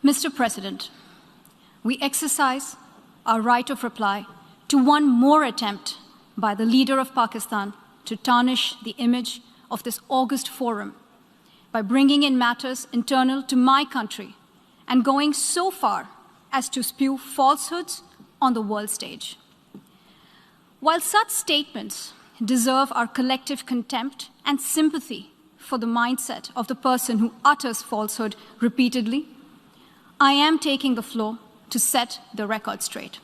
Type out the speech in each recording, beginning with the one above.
Mr. President, we exercise our right of reply to one more attempt by the leader of Pakistan to tarnish the image of this august forum by bringing in matters internal to my country and going so far as to spew falsehoods on the world stage. While such statements deserve our collective contempt and sympathy for the mindset of the person who utters falsehood repeatedly, I am taking the floor to set the record straight.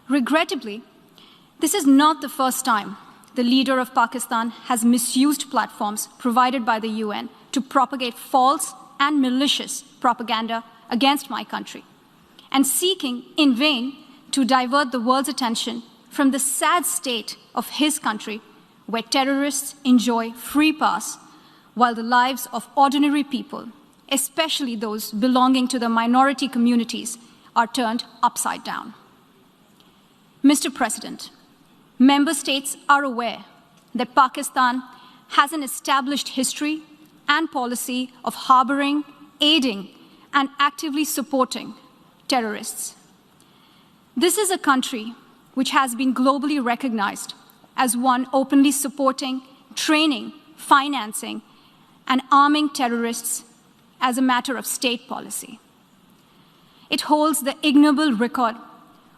Regrettably, this is not the first time the leader of Pakistan has misused platforms provided by the UN to propagate false and malicious propaganda against my country, and seeking in vain to divert the world's attention from the sad state of his country, where terrorists enjoy free pass while the lives of ordinary people, especially those belonging to the minority communities, are turned upside down. Mr. President, member states are aware that Pakistan has an established history and policy of harboring, aiding, and actively supporting terrorists. This is a country which has been globally recognized as one openly supporting, training, financing, and arming terrorists as a matter of state policy. It holds the ignoble record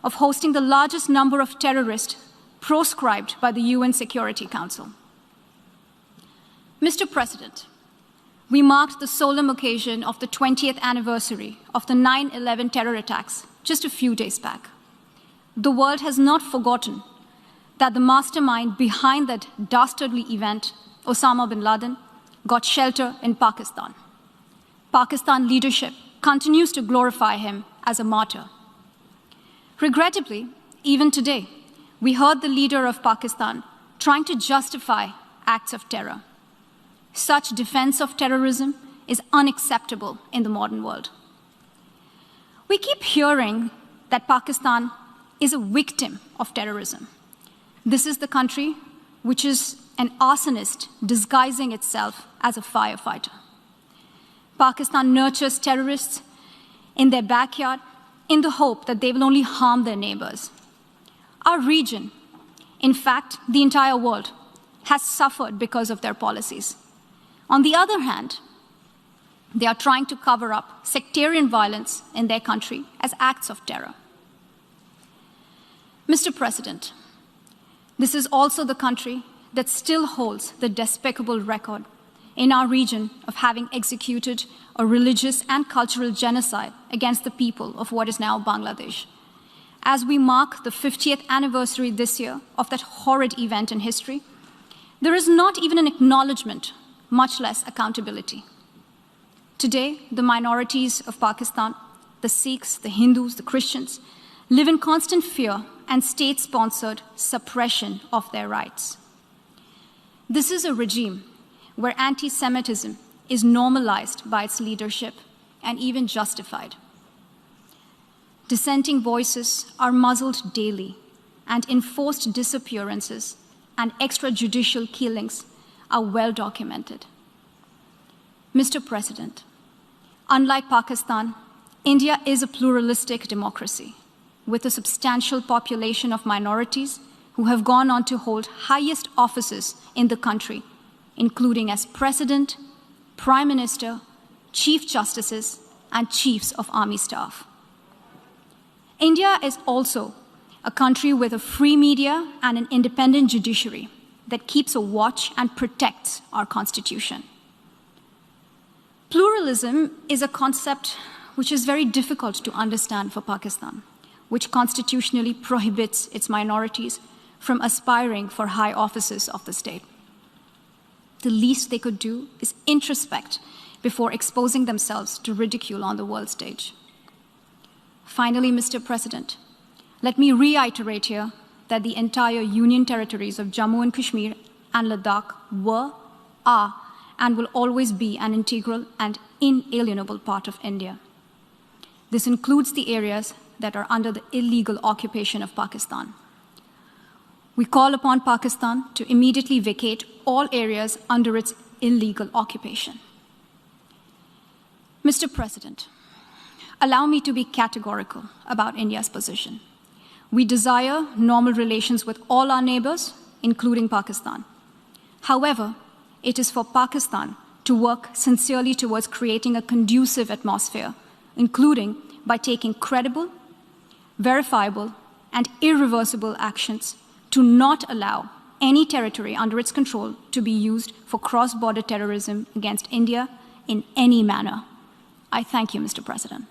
of hosting the largest number of terrorists proscribed by the UN Security Council. Mr. President, we marked the solemn occasion of the 20th anniversary of the 9/11 terror attacks just a few days back. The world has not forgotten that the mastermind behind that dastardly event, Osama bin Laden, got shelter in Pakistan. Pakistan leadership continues to glorify him as a martyr. Regrettably, even today, we heard the leader of Pakistan trying to justify acts of terror. Such defense of terrorism is unacceptable in the modern world. We keep hearing that Pakistan is a victim of terrorism. This is the country which is an arsonist disguising itself as a firefighter. Pakistan nurtures terrorists in their backyard in the hope that they will only harm their neighbors. Our region, in fact, the entire world, has suffered because of their policies. On the other hand, they are trying to cover up sectarian violence in their country as acts of terror. Mr. President, this is also the country that still holds the despicable record in our region of having executed a religious and cultural genocide against the people of what is now Bangladesh. As we mark the 50th anniversary this year of that horrid event in history, there is not even an acknowledgement, much less accountability. Today, the minorities of Pakistan, the Sikhs, the Hindus, the Christians, live in constant fear and state-sponsored suppression of their rights. This is a regime where anti-Semitism is normalized by its leadership and even justified. Dissenting voices are muzzled daily, and enforced disappearances and extrajudicial killings are well documented. Mr. President, unlike Pakistan, India is a pluralistic democracy with a substantial population of minorities who have gone on to hold highest offices in the country, including as President, Prime Minister, Chief Justices, and Chiefs of Army Staff. India is also a country with a free media and an independent judiciary that keeps a watch and protects our Constitution. Pluralism is a concept which is very difficult to understand for Pakistan, which constitutionally prohibits its minorities from aspiring for high offices of the state. The least they could do is introspect before exposing themselves to ridicule on the world stage. Finally, Mr. President, let me reiterate here that the entire Union territories of Jammu and Kashmir and Ladakh were, are, and will always be an integral and inalienable part of India. This includes the areas that are under the illegal occupation of Pakistan. We call upon Pakistan to immediately vacate all areas under its illegal occupation. Mr. President, Allow me to be categorical about India's position. We desire normal relations with all our neighbors, including Pakistan. However, it is for Pakistan to work sincerely towards creating a conducive atmosphere, including by taking credible, verifiable, and irreversible actions to not allow any territory under its control to be used for cross-border terrorism against India in any manner. I thank you, Mr. President.